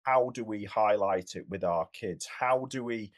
how do we highlight it with our kids? How do we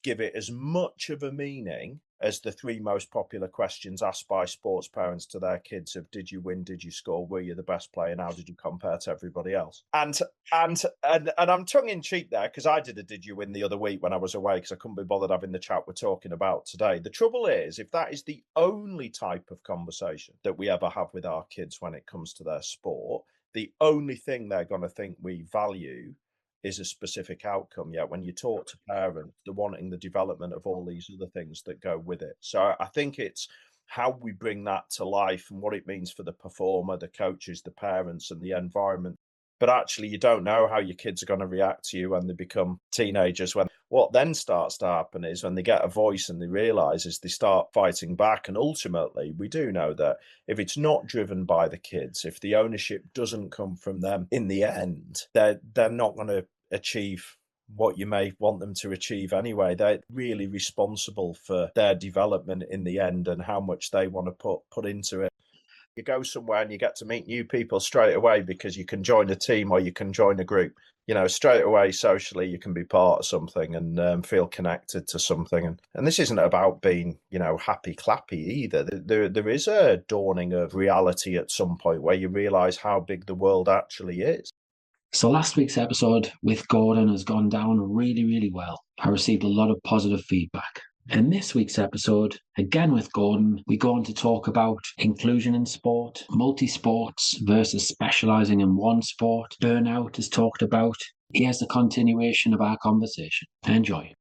give it as much of a meaning as the three most popular questions asked by sports parents to their kids of did you win, did you score, were you the best player, and how did you compare to everybody else? And I'm tongue in cheek there because I did a did you win the other week when I was away because I couldn't be bothered having the chat we're talking about today. The trouble is, if that is the only type of conversation that we ever have with our kids when it comes to their sport, the only thing they're going to think we value is a specific outcome. Yet when you talk to parents, they're wanting the development of all these other things that go with it. So I think it's how we bring that to life and what it means for the performer, the coaches, the parents, and the environment. But actually, you don't know how your kids are going to react to you when they become teenagers. When what then starts to happen is when they get a voice and they realize is they start fighting back. And ultimately, we do know that if it's not driven by the kids, if the ownership doesn't come from them in the end, they're not going to achieve what you may want them to achieve anyway. They're really responsible for their development in the end and how much they want to put into it. You go somewhere and you get to meet new people straight away because you can join a team or you can join a group. You know, straight away socially, you can be part of something and feel connected to something. And this isn't about being, you know, happy clappy either. There is a dawning of reality at some point where you realize how big the world actually is. So last week's episode with Gordon has gone down really, really well. I received a lot of positive feedback. In this week's episode, again with Gordon, we go on to talk about inclusion in sport, multi-sports versus specialising in one sport. Burnout is talked about. Here's the continuation of our conversation. Enjoy.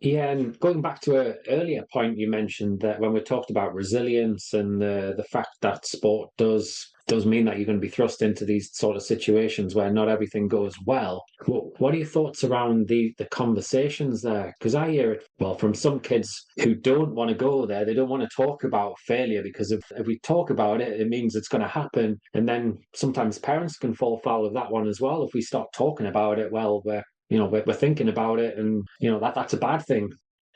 Yeah, and going back to an earlier point you mentioned that when we talked about resilience and the fact that sport does mean that you're going to be thrust into these sort of situations where not everything goes well. What are your thoughts around the conversations there? Because I hear it, well, from some kids who don't want to go there. They don't want to talk about failure because if we talk about it, it means it's going to happen. And then sometimes parents can fall foul of that one as well. If we start talking about it, well, we're thinking about it, and that's a bad thing.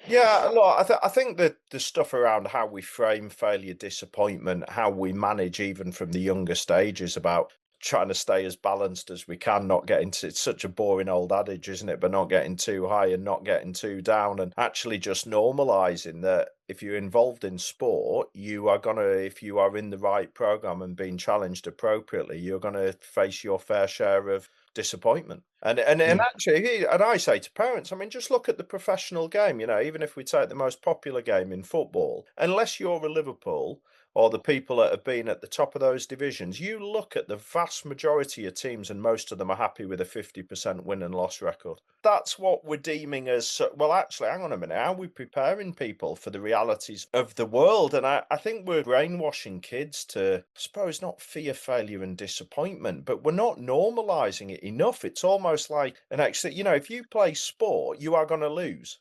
Yeah, look, I think that the stuff around how we frame failure, disappointment, how we manage even from the younger stages about trying to stay as balanced as we can, not getting to it's such a boring old adage, isn't it? But not getting too high and not getting too down, and actually just normalizing that if you're involved in sport, you are gonna, if you are in the right program and being challenged appropriately, you're gonna face your fair share of disappointment. And Yeah. actually, and I say to parents, I mean, just look at the professional game. You know, even if we take the most popular game in football, unless you're a Liverpool or the people that have been at the top of those divisions, you look at the vast majority of teams, and most of them are happy with a 50% win and loss record. That's what we're deeming as well. Actually, hang on a minute. How are we preparing people for the realities of the world? And I think we're brainwashing kids to, I suppose, not fear failure and disappointment, but we're not normalizing it enough. It's almost like an extra, you know, if you play sport, you are going to lose.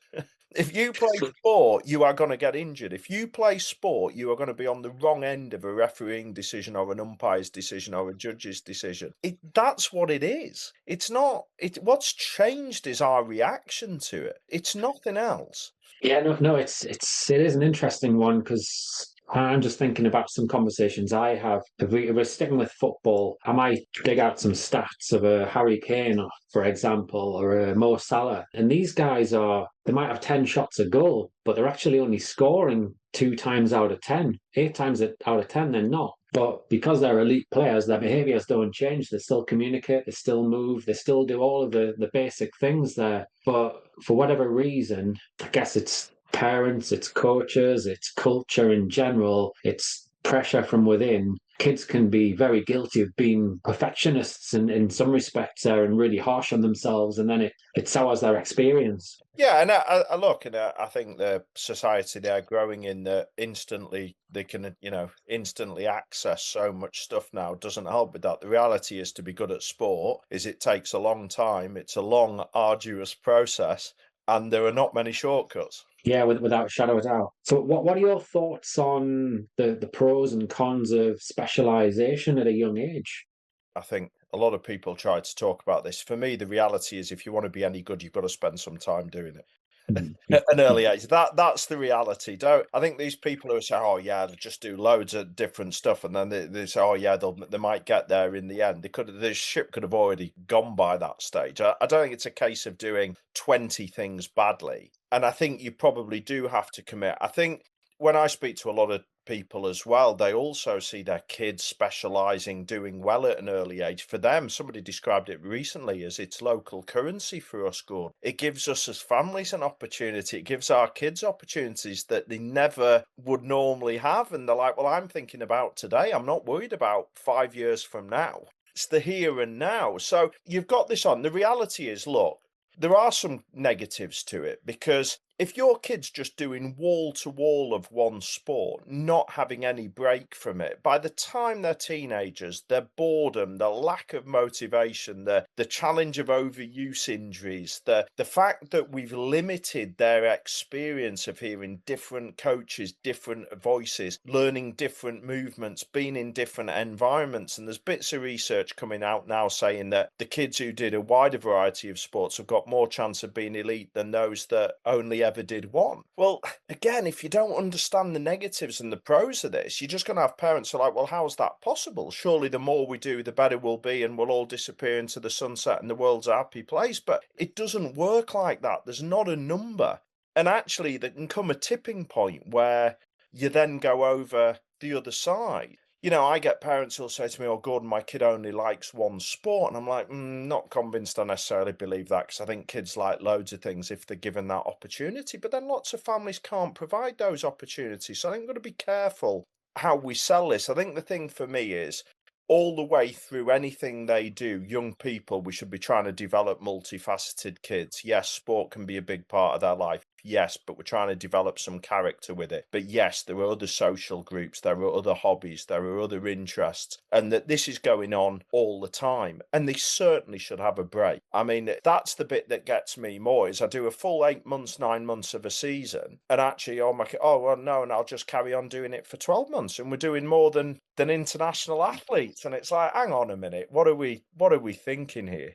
If you play sport, you are going to get injured. If you play sport, you are going to be on the wrong end of a refereeing decision or an umpire's decision or a judge's decision. That's what it is. It's not. What's changed is our reaction to it. It's nothing else. Yeah, no, it is an interesting one because I'm just thinking about some conversations I have. If we're sticking with football, I might dig out some stats of a Harry Kane, for example, or a Mo Salah, and these guys they might have 10 shots a goal, but they're actually only scoring 2 times out of 10. 8 times out of 10, they're not. But because they're elite players, their behaviors don't change. They still communicate, they still move, they still do all of the basic things there. But for whatever reason, I guess it's parents, it's coaches, it's culture in general, it's pressure from within. Kids can be very guilty of being perfectionists in some respects there and really harsh on themselves, and then it sours their experience. Yeah, and I look, and I think the society they're growing in that instantly they can, you know, instantly access so much stuff now doesn't help with that. The reality is to be good at sport is it takes a long time. It's a long, arduous process, and there are not many shortcuts. Yeah, without a shadow of a doubt. So, what are your thoughts on the pros and cons of specialization at a young age? I think a lot of people try to talk about this. For me, the reality is if you want to be any good, you've got to spend some time doing it. Yeah. At an early age. That's the reality. Don't I think these people who say, "Oh yeah, they'll just do loads of different stuff," and then they say, "Oh yeah, they might get there in the end." The ship could have already gone by that stage. I don't think it's a case of doing 20 things badly, and I think you probably do have to commit. I think when I speak to a lot of people as well, they also see their kids specializing, doing well at an early age. For them, somebody described it recently as it's local currency for us, Gordon. It gives us as families an opportunity. It gives our kids opportunities that they never would normally have. And they're like, well, I'm thinking about today. I'm not worried about 5 years from now. It's the here and now. So you've got this on. The reality is, look, there are some negatives to it because if your kid's just doing wall to wall of one sport, not having any break from it, by the time they're teenagers, their boredom, the lack of motivation, the challenge of overuse injuries, the fact that we've limited their experience of hearing different coaches, different voices, learning different movements, being in different environments. And there's bits of research coming out now saying that the kids who did a wider variety of sports have got more chance of being elite than those that only ever did one. Well, again, if you don't understand the negatives and the pros of this, you're just going to have parents who are like, well, how's that possible? Surely the more we do, the better we'll be, and we'll all disappear into the sunset and the world's a happy place. But it doesn't work like that. There's not a number. And actually, there can come a tipping point where you then go over the other side. I get parents who'll say to me, "Oh, Gordon, my kid only likes one sport." And I'm like, not convinced I necessarily believe that because I think kids like loads of things if they're given that opportunity. But then lots of families can't provide those opportunities. So I think we've got to be careful how we sell this. I think the thing for me is all the way through anything they do, young people, we should be trying to develop multifaceted kids. Yes, sport can be a big part of their life. Yes, but we're trying to develop some character with it. But yes, there are other social groups, there are other hobbies, there are other interests, and that this is going on all the time. And they certainly should have a break. I mean, that's the bit that gets me more is I do a full 8 months, 9 months of a season, and actually, oh well, no, and I'll just carry on doing it for 12 months, and we're doing more than international athletes. And it's like, hang on a minute, what are we thinking here?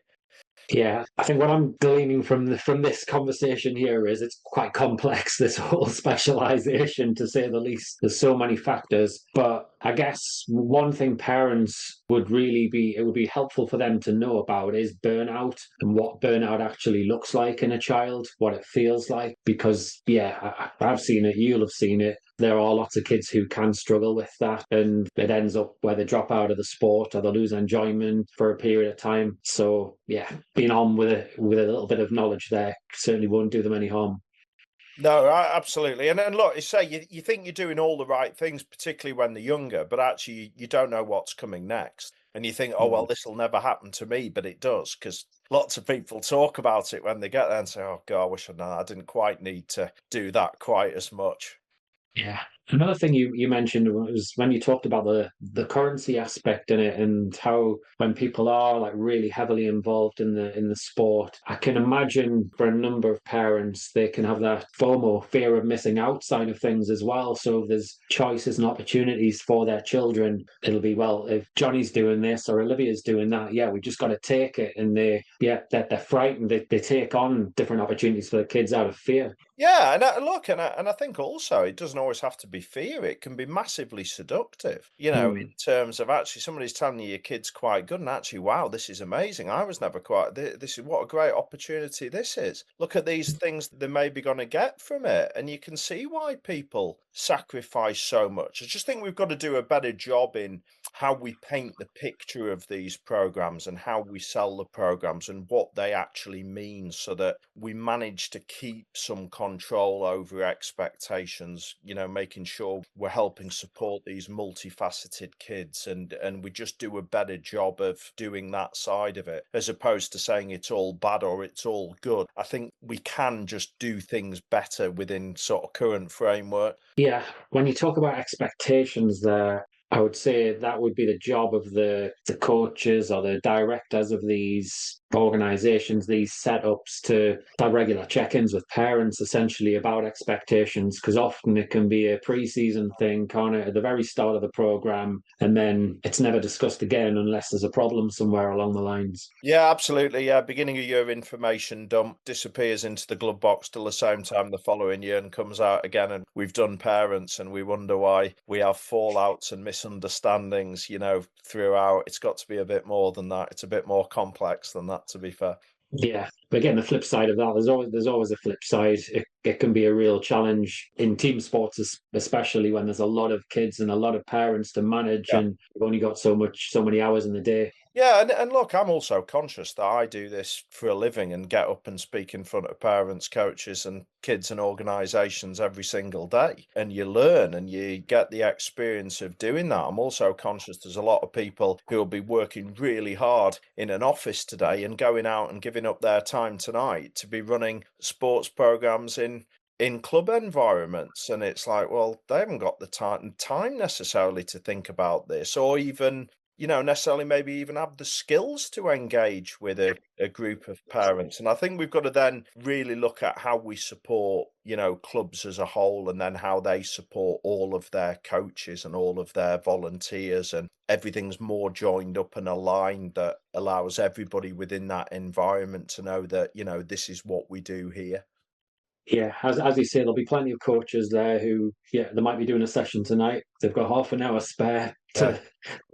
Yeah, I think what I'm gleaning from this conversation here is it's quite complex, this whole specialization, to say the least. There's so many factors. But I guess one thing parents it would be helpful for them to know about is burnout and what burnout actually looks like in a child, what it feels like. Because, yeah, I've seen it, you'll have seen it. There are lots of kids who can struggle with that, and it ends up where they drop out of the sport or they lose enjoyment for a period of time. So, yeah, being on with a little bit of knowledge there certainly won't do them any harm. No, absolutely. And look, you say you think you're doing all the right things, particularly when they're younger, but actually you don't know what's coming next. And you think, oh, well, Mm. this will never happen to me, but it does, because lots of people talk about it when they get there and say, oh, God, I wish I'd known. I didn't quite need to do that quite as much. Yeah. Another thing you mentioned was when you talked about the currency aspect in it and how when people are like really heavily involved in the sport, I can imagine for a number of parents they can have that FOMO, fear of missing out side of things as well. So if there's choices and opportunities for their children, it'll be, well, if Johnny's doing this or Olivia's doing that, yeah, we just got to take it. And they're frightened. They take on different opportunities for the kids out of fear. Yeah, and look, and I think also it doesn't always have to be fear. It can be massively seductive, in Hmm. terms of actually somebody's telling you your kid's quite good, and actually, wow, this is amazing. I was never quite. This is what a great opportunity this is. Look at these things that they may be going to get from it, and you can see why people sacrifice so much. I just think we've got to do a better job in how we paint the picture of these programs and how we sell the programs and what they actually mean so that we manage to keep some control over expectations, making sure we're helping support these multifaceted kids and we just do a better job of doing that side of it as opposed to saying it's all bad or it's all good. I think we can just do things better within sort of current framework. Yeah, when you talk about expectations there, I would say that would be the job of the coaches or the directors of these organizations, these setups, to have regular check-ins with parents essentially about expectations, because often it can be a pre-season thing, kind of at the very start of the program, and then it's never discussed again unless there's a problem somewhere along the lines. Yeah, absolutely. Yeah, beginning of year information dump disappears into the glove box till the same time the following year and comes out again. And we've done parents and we wonder why we have fallouts and misunderstandings, throughout. It's got to be a bit more than that. It's a bit more complex than that, to be fair. Yeah, but again, the flip side of that, there's always a flip side. It can be a real challenge in team sports, especially when there's a lot of kids and a lot of parents to manage, Yeah. and you've only got so many hours in the day. Yeah, and look, I'm also conscious that I do this for a living and get up and speak in front of parents, coaches, and kids and organisations every single day. And you learn and you get the experience of doing that. I'm also conscious there's a lot of people who will be working really hard in an office today and going out and giving up their time tonight to be running sports programs in club environments. And it's like, well, they haven't got the time necessarily to think about this, or even necessarily maybe even have the skills to engage with a group of parents. And I think we've got to then really look at how we support, clubs as a whole, and then how they support all of their coaches and all of their volunteers, and everything's more joined up and aligned that allows everybody within that environment to know that, this is what we do here. Yeah, as you say, there'll be plenty of coaches there who, yeah, they might be doing a session tonight. They've got half an hour spare Yeah. to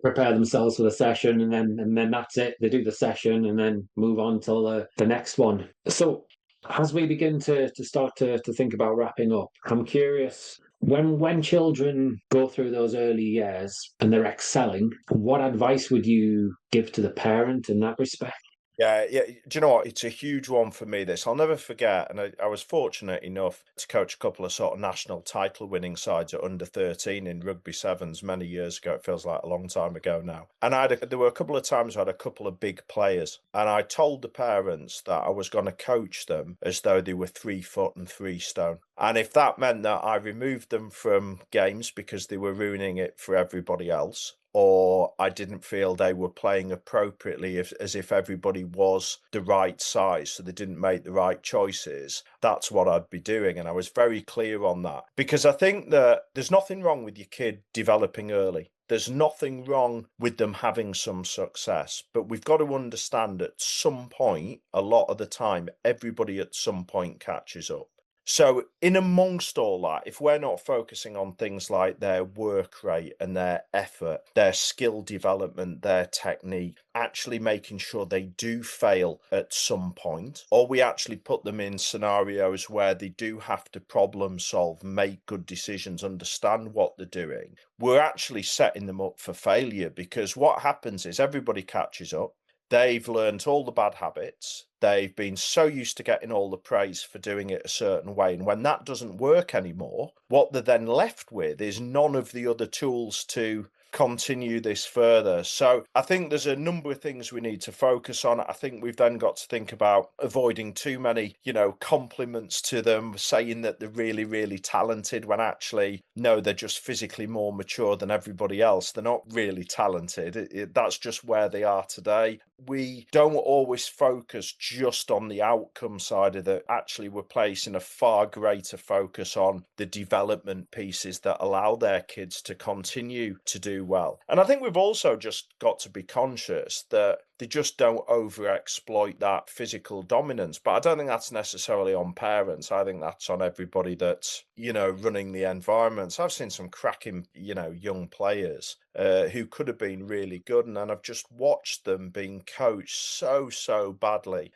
prepare themselves for the session, and then that's it. They do the session and then move on till the next one. So as we begin to start to think about wrapping up, I'm curious, when children go through those early years and they're excelling, what advice would you give to the parent in that respect? Yeah, yeah. Do you know what? It's a huge one for me, this. I'll never forget. And I was fortunate enough to coach a couple of sort of national title winning sides at under 13 in rugby sevens many years ago. It feels like a long time ago now. And there were a couple of times I had a couple of big players. And I told the parents that I was going to coach them as though they were 3 foot and 3 stone. And if that meant that I removed them from games because they were ruining it for everybody else, or I didn't feel they were playing appropriately, as if everybody was the right size, so they didn't make the right choices, that's what I'd be doing. And I was very clear on that, because I think that there's nothing wrong with your kid developing early. There's nothing wrong with them having some success, but we've got to understand at some point, a lot of the time, everybody at some point catches up. So, in amongst all that, if we're not focusing on things like their work rate and their effort, their skill development, their technique, actually making sure they do fail at some point, or we actually put them in scenarios where they do have to problem solve, make good decisions, understand what they're doing, we're actually setting them up for failure, because what happens is everybody catches up. They've learned all the bad habits. They've been so used to getting all the praise for doing it a certain way. And when that doesn't work anymore, what they're then left with is none of the other tools to continue this further. So I think there's a number of things we need to focus on. I think we've then got to think about avoiding too many, compliments to them, saying that they're really, really talented, when actually, no, they're just physically more mature than everybody else. They're not really talented. That's just where they are today. We don't always focus just on the outcome side of it. Actually, we're placing a far greater focus on the development pieces that allow their kids to continue to do well. And I think we've also just got to be conscious that they just don't over exploit that physical dominance. But I don't think that's necessarily on parents. I think that's on everybody that's, running the environments. I've seen some cracking, young players who could have been really good. And then I've just watched them being coached so badly.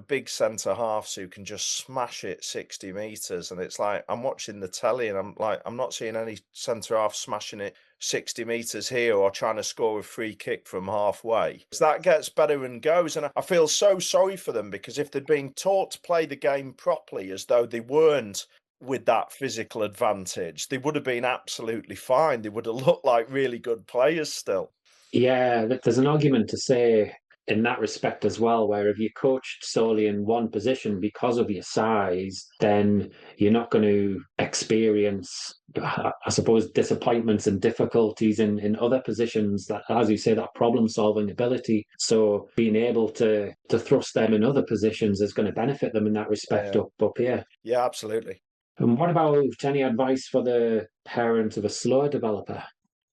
Big centre halves who can just smash it 60 metres. And it's like, I'm watching the telly and I'm like, I'm not seeing any centre half smashing it 60 metres here or trying to score a free kick from halfway. So that gets better and goes. And I feel so sorry for them, because if they'd been taught to play the game properly, as though they weren't with that physical advantage, they would have been absolutely fine. They would have looked like really good players still. Yeah, there's an argument to say in that respect as well, where if you're coached solely in one position because of your size, then you're not going to experience, I suppose, disappointments and difficulties in other positions that, as you say, that problem solving ability. So being able to thrust them in other positions is going to benefit them in that respect Yeah, up here. yeah, absolutely. And what about any advice for the parent of a slower developer?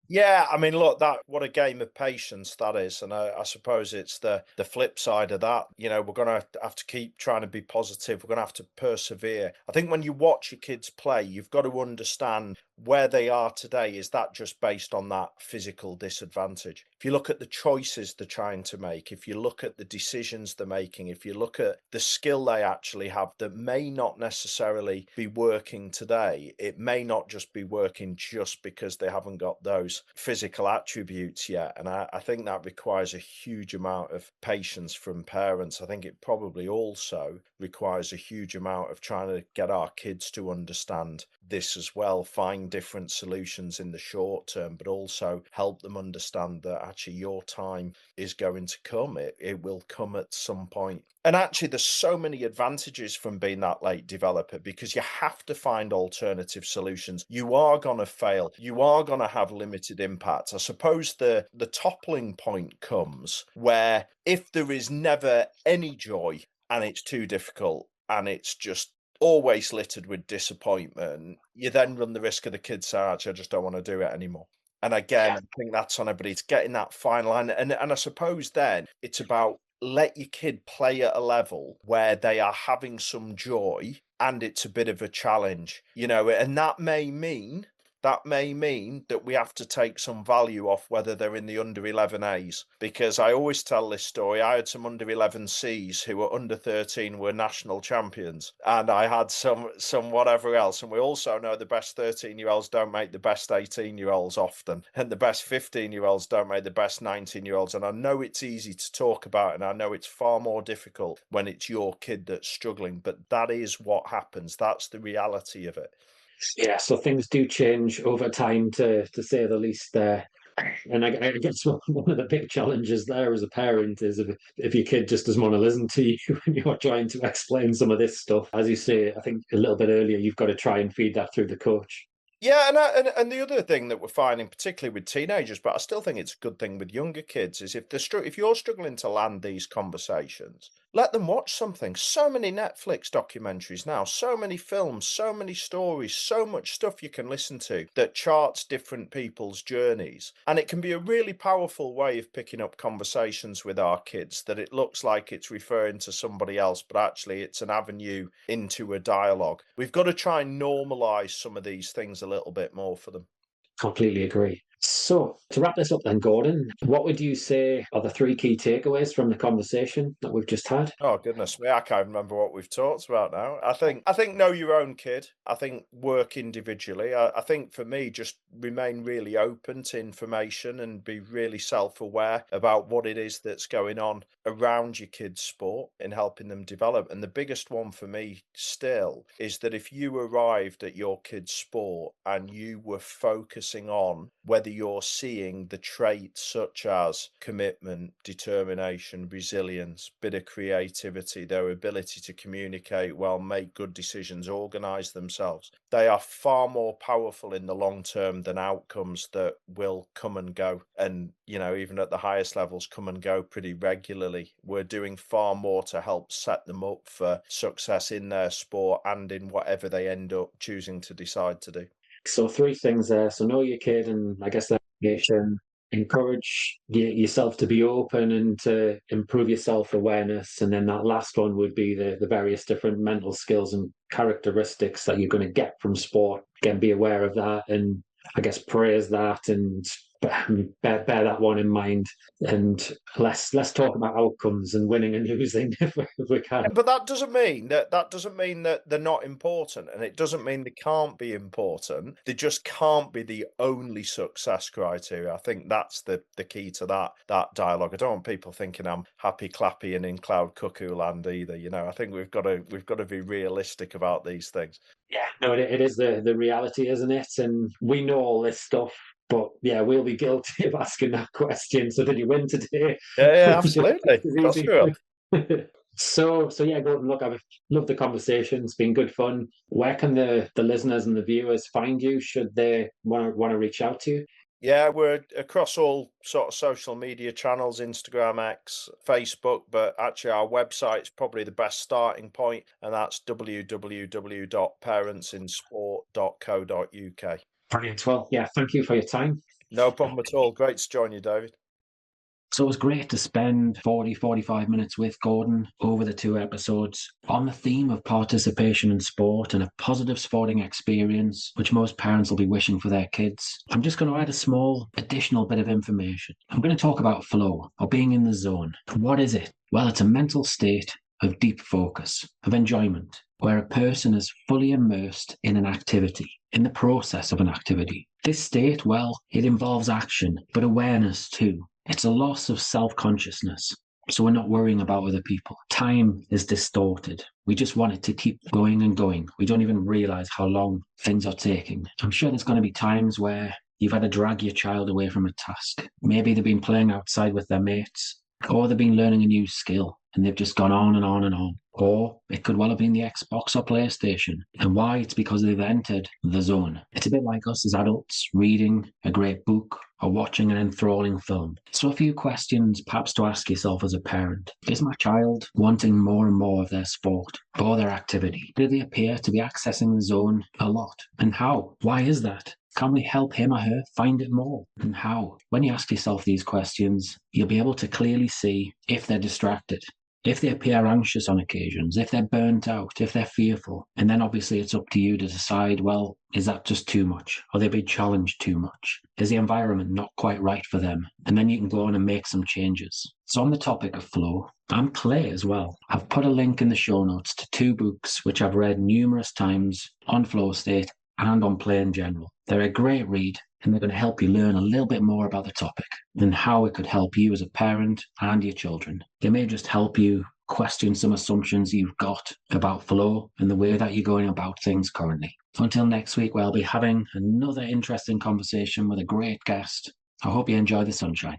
Yeah, I mean, look, that what a game of patience that is, and I suppose it's the flip side of that. You know, we're gonna have to keep trying to be positive. We're gonna have to persevere. I think when you watch your kids play, you've got to understand where they are today. Is that just based on that physical disadvantage? If you look at the choices they're trying to make, if you look at the decisions they're making, if you look at the skill they actually have that may not necessarily be working today, it may not just be working just because they haven't got those physical attributes yet. And I think that requires a huge amount of patience from parents. I think it probably also requires a huge amount of trying to get our kids to understand this as well, find different solutions in the short term, but also help them understand that actually your time is going to come. It will come at some point. And actually, there's so many advantages from being that late developer because you have to find alternative solutions. You are going to fail. You are going to have limited impact. I suppose the toppling point comes where if there is never any joy and it's too difficult and it's just always littered with disappointment, you then run the risk of the kids saying, actually, I just don't want to do it anymore. And again, Yeah. I think that's on everybody. It's getting that fine line. And I suppose then it's about let your kid play at a level where they are having some joy and it's a bit of a challenge, you know, and that may mean that we have to take some value off whether they're in the under 11As. Because I always tell this story. I had some under 11Cs who were under 13 were national champions, and I had some whatever else. And we also know the best 13-year-olds don't make the best 18-year-olds often, and the best 15-year-olds don't make the best 19-year-olds. And I know it's easy to talk about, and I know it's far more difficult when it's your kid that's struggling, but that is what happens. That's the reality of it. Yeah, so things do change over time, to say the least. There, and I guess one of the big challenges there as a parent is if your kid just doesn't want to listen to you when you're trying to explain some of this stuff. As you say, I think a little bit earlier, you've got to try and feed that through the coach. Yeah, and the other thing that we're finding, particularly with teenagers, but I still think it's a good thing with younger kids, is if you're struggling to land these conversations, let them watch something. So many Netflix documentaries now, so many films, so many stories, so much stuff you can listen to that charts different people's journeys, and it can be a really powerful way of picking up conversations with our kids. That it looks like it's referring to somebody else, but actually it's an avenue into a dialogue. We've got to try and normalize some of these things a little bit more for them. Completely agree. So, to wrap this up then, Gordon, what would you say are the three key takeaways from the conversation that we've just had? Oh goodness me, I can't remember what we've talked about now. I think know your own kid. I think work individually. I think for me, just remain really open to information and be really self-aware about what it is that's going on around your kids' sport in helping them develop. And the biggest one for me still is that if you arrived at your kids' sport and you were focusing on whether you're seeing the traits such as commitment, determination, resilience, bit of creativity, their ability to communicate well, make good decisions, organize themselves, they are far more powerful in the long term than outcomes that will come and go. And, you know, even at the highest levels, come and go pretty regularly. We're doing far more to help set them up for success in their sport and in whatever they end up choosing to decide to do. So, three things there. So, know your kid, and I guess that encourage yourself to be open and to improve your self awareness. And then that last one would be the various different mental skills and characteristics that you're going to get from sport. Again, be aware of that, and I guess praise that, and bear that one in mind. And let's talk about outcomes and winning and losing if we can. But that doesn't mean that they're not important, and it doesn't mean they can't be important. They just can't be the only success criteria. I think that's the key to that dialogue. I don't want people thinking I'm happy clappy and in cloud cuckoo land either. You know, I think we've got to be realistic about these things. Yeah, no, it is the reality, isn't it? And we know all this stuff. But yeah, we'll be guilty of asking that question. So did you win today? Yeah, absolutely. Of course Easy. we will. So yeah, Gordon, look, I've loved the conversation. It's been good fun. Where can the listeners and the viewers find you should they want to reach out to you? Yeah, we're across all sort of social media channels, Instagram, X, Facebook, but actually our website's probably the best starting point, and that's www.parentingtips.co.uk. Brilliant. Well, yeah, thank you for your time. No problem at all. Great to join you, David. So it was great to spend 45 minutes with Gordon over the 2 episodes on the theme of participation in sport and a positive sporting experience, which most parents will be wishing for their kids. I'm just going to add a small additional bit of information. I'm going to talk about flow, or being in the zone. What is it? Well, it's a mental state of deep focus, of enjoyment, where a person is fully immersed in an activity, in the process of an activity. This state, well, it involves action, but awareness too. It's a loss of self-consciousness. So we're not worrying about other people. Time is distorted. We just want it to keep going and going. We don't even realize how long things are taking. I'm sure there's going to be times where you've had to drag your child away from a task. Maybe they've been playing outside with their mates, or they've been learning a new skill and they've just gone on and on and on. Or it could well have been the Xbox or PlayStation. And why? It's because they've entered the zone. It's a bit like us as adults reading a great book or watching an enthralling film. So a few questions perhaps to ask yourself as a parent. Is my child wanting more and more of their sport or their activity? Do they appear to be accessing the zone a lot? And how? Why is that? Can we help him or her find it more? And how? When you ask yourself these questions, you'll be able to clearly see if they're distracted, if they appear anxious on occasions, if they're burnt out, if they're fearful. And then obviously it's up to you to decide, well, is that just too much? Are they being challenged too much? Is the environment not quite right for them? And then you can go on and make some changes. So on the topic of flow and play as well, I've put a link in the show notes to 2 books which I've read numerous times on flow state and on play in general. They're a great read, and they're going to help you learn a little bit more about the topic and how it could help you as a parent and your children. They may just help you question some assumptions you've got about flow and the way that you're going about things currently. So until next week, where I'll be having another interesting conversation with a great guest, I hope you enjoy the sunshine.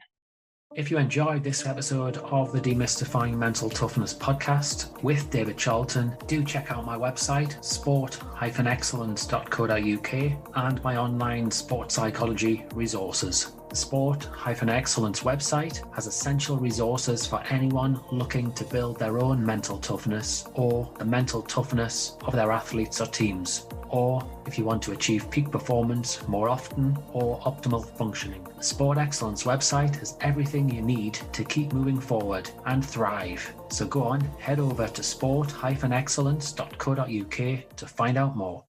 If you enjoyed this episode of the Demystifying Mental Toughness podcast with David Charlton, do check out my website, sport-excellence.co.uk, and my online sport psychology resources. The Sport Excellence website has essential resources for anyone looking to build their own mental toughness or the mental toughness of their athletes or teams, or if you want to achieve peak performance more often or optimal functioning. The Sport Excellence website has everything you need to keep moving forward and thrive. So go on, head over to sport-excellence.co.uk to find out more.